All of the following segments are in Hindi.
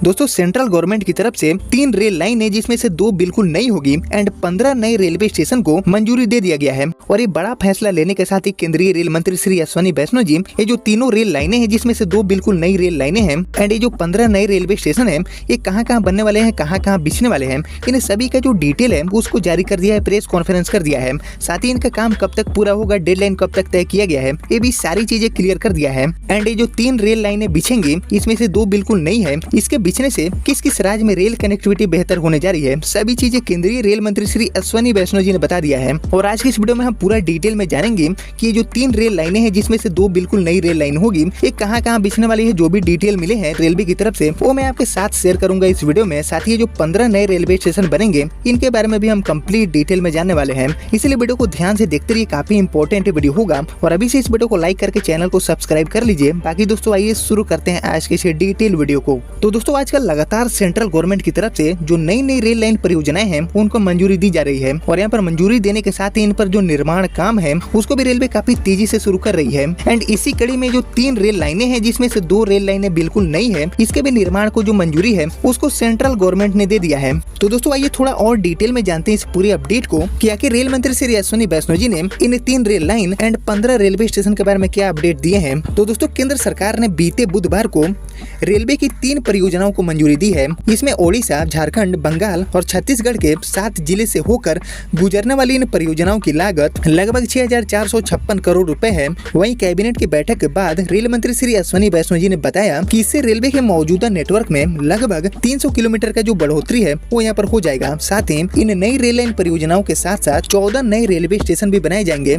दोस्तों सेंट्रल गवर्नमेंट की तरफ से 3 रेल लाइन है जिसमें से 2 बिल्कुल नई होगी एंड 15 नए रेलवे स्टेशन को मंजूरी दे दिया गया है। और ये बड़ा फैसला लेने के साथ ही केंद्रीय रेल मंत्री श्री अश्विनी वैष्णव जी ये जो तीनों रेल लाइनें हैं जिसमें से 2 बिल्कुल नई रेल लाइनें हैं एंड ये जो 15 नए रेलवे स्टेशन है ये कहाँ बनने वाले हैं, कहाँ बिछने वाले हैं, इन सभी का जो डिटेल है उसको जारी कर दिया है, प्रेस कॉन्फ्रेंस कर दिया है। साथ ही इनका काम कब तक पूरा होगा, डेडलाइन कब तक तय किया गया है, ये भी सारी चीजें क्लियर कर दिया है। एंड ये जो 3 रेल लाइनें बिछेंगी इसमें से 2 बिल्कुल नई है, इसके बिछने से किस किस राज्य में रेल कनेक्टिविटी बेहतर होने जा रही है, सभी चीजें केंद्रीय रेल मंत्री श्री अश्विनी वैष्णव जी ने बता दिया है। और आज की इस वीडियो में हम पूरा डिटेल में जानेंगे कि ये जो 3 रेल लाइनें हैं जिसमें से 2 बिल्कुल नई रेल लाइन होगी ये कहाँ बिछने वाली है, जो भी डिटेल मिले हैं रेलवे की तरफ से वो मैं आपके साथ शेयर करूंगा इस वीडियो में। साथ ही जो 15 नए रेलवे स्टेशन बनेंगे इनके बारे में भी हम कंप्लीट डिटेल में जानने वाले हैं, इसलिए वीडियो को ध्यान से देखते रहिए, काफी इंपॉर्टेंट वीडियो होगा। और अभी से इस वीडियो को लाइक करके चैनल को सब्सक्राइब कर लीजिए। बाकी दोस्तों आइए शुरू करते हैं आज के इस डिटेल वीडियो को। तो दोस्तों आजकल लगातार सेंट्रल गवर्नमेंट की तरफ से जो नई रेल लाइन परियोजनाएं हैं उनको मंजूरी दी जा रही है और यहाँ पर मंजूरी देने के साथ ही इन पर जो निर्माण काम है उसको भी रेलवे काफी तेजी से शुरू कर रही है। एंड इसी कड़ी में जो 3 रेल लाइनें हैं जिसमें से 2 रेल लाइनें बिल्कुल नई है, इसके भी निर्माण को जो मंजूरी है उसको सेंट्रल गवर्नमेंट ने दे दिया है। तो दोस्तों आइए थोड़ा और डिटेल में जानते हैं इस पूरी अपडेट को कि आखिर रेल मंत्री श्री अश्विनी वैष्णव जी ने इन 3 rail line and 15 railway station के बारे में क्या अपडेट दिए हैं। तो दोस्तों केंद्र सरकार ने बीते बुधवार को रेलवे की 3 परियोजनाओं को मंजूरी दी है। इसमें ओडिशा, झारखंड, बंगाल और छत्तीसगढ़ के 7 जिले से होकर गुजरने वाली इन परियोजनाओं की लागत लगभग 6,456 करोड़ रुपए है। वहीं कैबिनेट की बैठक के बाद रेल मंत्री श्री अश्विनी वैष्णव जी ने बताया कि इससे रेलवे के मौजूदा नेटवर्क में लगभग 300 किलोमीटर का जो बढ़ोतरी है वो यहाँ पर हो जाएगा। साथ ही इन नई रेल लाइन परियोजनाओं के साथ साथ 14 नए रेलवे स्टेशन भी बनाए जाएंगे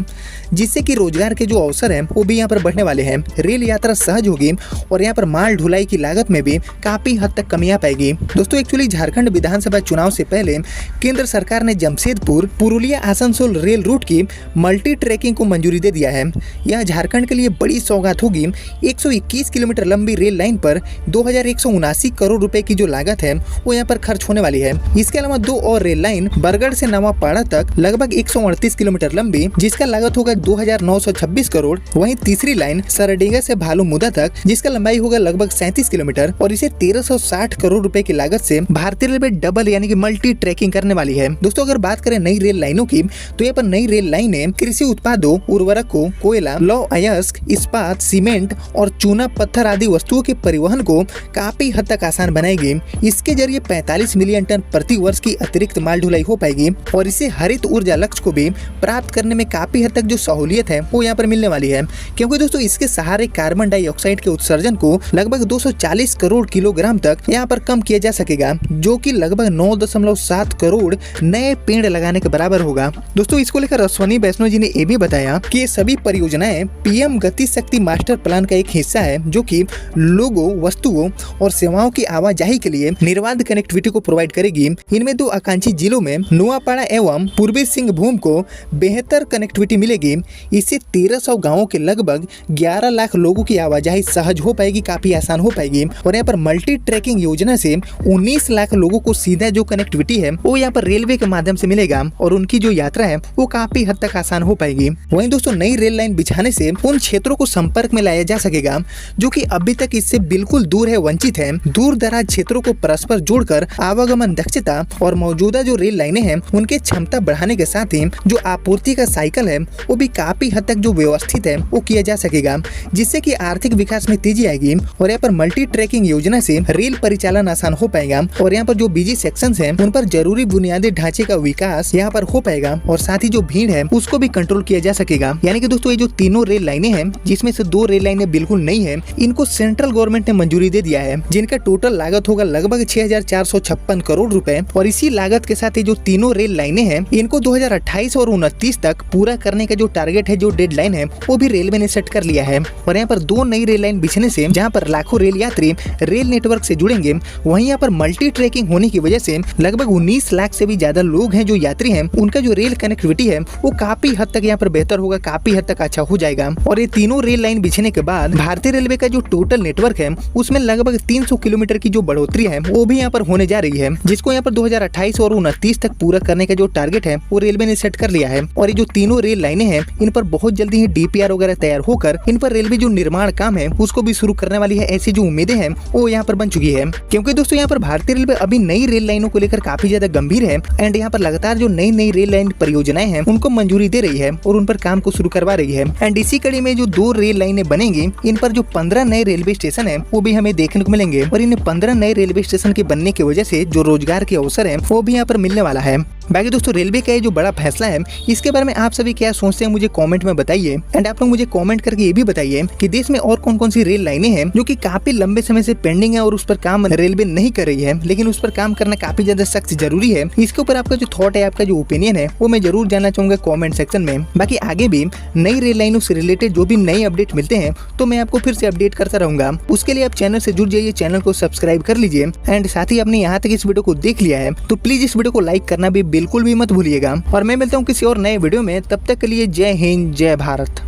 जिससे कि रोजगार के जो अवसर हैं वो भी यहाँ पर बढ़ने वाले हैं। रेल यात्रा सहज होगी और यहाँ पर माल ढुलाई की लागत में भी काफी हद तक कमी आ पाएगी। दोस्तों एक्चुअली झारखंड विधानसभा चुनाव से पहले केंद्र सरकार ने जमशेदपुर, पुरुलिया, आसनसोल रेल रूट की मल्टी ट्रैकिंग को मंजूरी दे दिया है। यह झारखंड के लिए बड़ी सौगात होगी। 121 किलोमीटर लंबी रेल लाइन पर 2,179 करोड़ रुपए की जो लागत है वो यहाँ पर खर्च होने वाली है। इसके अलावा 2 और रेल लाइन बरगढ़ से नवापाड़ा तक लगभग 138 किलोमीटर लंबी जिसका लागत होगा 2,926 करोड़। वहीं तीसरी लाइन सरडेगा से भालूमुदा तक जिसका लंबाई होगा लगभग 37 किलोमीटर और इसे 1,360 करोड़ रुपए की लागत से भारतीय रेलवे डबल यानी कि मल्टी ट्रैकिंग करने वाली है। दोस्तों अगर बात करें नई रेल लाइनों की तो यहाँ पर नई रेल लाइनें कृषि उत्पादों, उर्वरकों, कोयला, लौह अयस्क, इस्पात, सीमेंट और चूना पत्थर आदि वस्तुओं के परिवहन को काफी हद तक आसान बनाएगी। इसके जरिए 45 मिलियन टन प्रति वर्ष की अतिरिक्त माल ढुलाई हो पाएगी और इससे हरित ऊर्जा लक्ष्य को भी प्राप्त करने में काफी हद तक जो सहूलियत है वो यहाँ पर मिलने वाली है, क्योंकि दोस्तों इसके सहारे कार्बन डाइऑक्साइड के उत्सर्जन को लगभग 240 करोड़ किलोग्राम तक यहाँ पर कम किया जा सकेगा, जो कि लगभग 9.7 करोड़ नए पेड़ लगाने के बराबर होगा। दोस्तों इसको लेकर अश्विनी वैष्णव जी ने ये भी बताया कि ये सभी परियोजनाएं पीएम गति शक्ति मास्टर प्लान का एक हिस्सा है जो कि लोगों, वस्तुओं और सेवाओं की आवाजाही के लिए निर्बाध कनेक्टिविटी को प्रोवाइड करेगी। इनमें 2 आकांक्षी जिलों में नुआपाड़ा एवं पूर्वी सिंहभूम को बेहतर कनेक्टिविटी मिलेगी। इससे 1300 गाँवों के लगभग 11 लाख लोगों की आवाजाही सहज हो पाएगी, काफी आसान हो पाएगी। और यहाँ पर मल्टी ट्रैकिंग योजना से 19 लाख लोगों को सीधा जो कनेक्टिविटी है वो यहाँ पर रेलवे के माध्यम से मिलेगा और उनकी जो यात्रा है वो काफी हद तक आसान हो पाएगी। वहीं दोस्तों नई रेल लाइन बिछाने से उन क्षेत्रों को संपर्क में लाया जा सकेगा जो कि अभी तक इससे बिल्कुल दूर है, वंचित है। दूर दराज क्षेत्रों को परस्पर जोड़कर आवागमन दक्षता और मौजूदा जो रेल लाइनें हैं उनके क्षमता बढ़ाने के साथ ही जो आपूर्ति का साइकिल है वो भी काफी हद तक जो व्यवस्थित है वो किया जा सकेगा, जिससे कि आर्थिक विकास में तेजी आएगी। और यहाँ पर मल्टी ट्रैकिंग योजना से रेल परिचालन आसान हो पाएगा और यहाँ पर जो बिजी सेक्शंस हैं उन पर जरूरी बुनियादी ढांचे का विकास यहाँ पर हो पाएगा और साथ ही जो भीड़ है उसको भी कंट्रोल किया जा सकेगा। यानी कि दोस्तों ये जो तीनों रेल लाइनें हैं जिसमें से 2 रेल लाइनें बिल्कुल नई है, इनको सेंट्रल गवर्नमेंट ने मंजूरी दे दिया है, जिनका टोटल लागत होगा लगभग 6,456 करोड़ रुपए। और इसी लागत के साथ ही जो तीनों रेल लाइनें हैं इनको 2028 और 29 तक पूरा करने का जो टारगेट है, जो डेडलाइन है वो भी रेलवे ने सेट कर लिया है। और यहाँ पर 2 नई रेल लाइन बिछने से जहाँ पर लाखों रेल यात्री रेल नेटवर्क से जुड़ेंगे, वहीं यहाँ पर मल्टी ट्रैकिंग होने की वजह से लगभग 19 लाख से भी ज्यादा लोग हैं जो यात्री हैं, उनका जो रेल कनेक्टिविटी है वो काफी हद तक यहाँ पर बेहतर होगा, काफी हद तक अच्छा हो जाएगा। और ये तीनों रेल लाइन बिछने के बाद भारतीय रेलवे का जो टोटल नेटवर्क है उसमें लगभग 300 किलोमीटर की जो बढ़ोतरी है वो भी यहाँ पर होने जा रही है, जिसको यहाँ पर 2028 और 29 तक पूरा करने का जो टारगेट है वो रेलवे ने सेट कर लिया है। और ये जो तीनों रेल लाइनें हैं इन पर बहुत जल्दी ही डीपीआर वगैरह तैयार होकर इन पर रेलवे जो निर्माण काम है उसको भी शुरू करने वाली है। ऐसी जो उम्मीदें हैं वो यहाँ पर बन चुकी है, क्योंकि दोस्तों यहाँ पर भारतीय रेलवे अभी नई रेल लाइनों को लेकर काफी ज्यादा गंभीर है एंड यहाँ पर लगातार जो नई नई रेल लाइन परियोजनाएं हैं उनको मंजूरी दे रही है और उन पर काम को शुरू करवा रही है। एंड इसी कड़ी में जो 2 रेल लाइनें बनेंगी, इन पर जो 15 नए रेलवे स्टेशन है वो भी हमें देखने को मिलेंगे और इन 15 नए रेलवे स्टेशन के बनने की वजह से जो रोजगार के अवसर है वो भी यहाँ पर मिलने वाला है। बाकी दोस्तों रेलवे का ये जो बड़ा फैसला है इसके बारे में आप सभी क्या सोचते हैं मुझे कमेंट में बताइए। एंड आप लोग मुझे कमेंट करके ये भी बताइए कि देश में और कौन कौन सी रेल लाइनें हैं जो कि काफी लंबे समय से पेंडिंग है और उस पर काम रेलवे नहीं कर रही है, लेकिन उस पर काम करना काफी ज्यादा सख्त जरूरी है। इसके ऊपर आपका जो थॉट है, आपका जो ओपिनियन है वो मैं जरूर जानना चाहूंगा कॉमेंट सेक्शन में। बाकी आगे भी नई रेल लाइनों से रिलेटेड जो भी नए अपडेट मिलते हैं तो मैं आपको फिर से अपडेट करता रहूंगा। उसके लिए आप चैनल से जुड़ जाइए, चैनल को सब्सक्राइब कर लीजिए एंड साथ ही आपने यहाँ तक इस वीडियो को देख लिया है तो प्लीज इस वीडियो को लाइक करना भी बिल्कुल भी मत भूलिएगा। और मैं मिलता हूँ किसी और नए वीडियो में, तब तक के लिए जय हिंद जय भारत।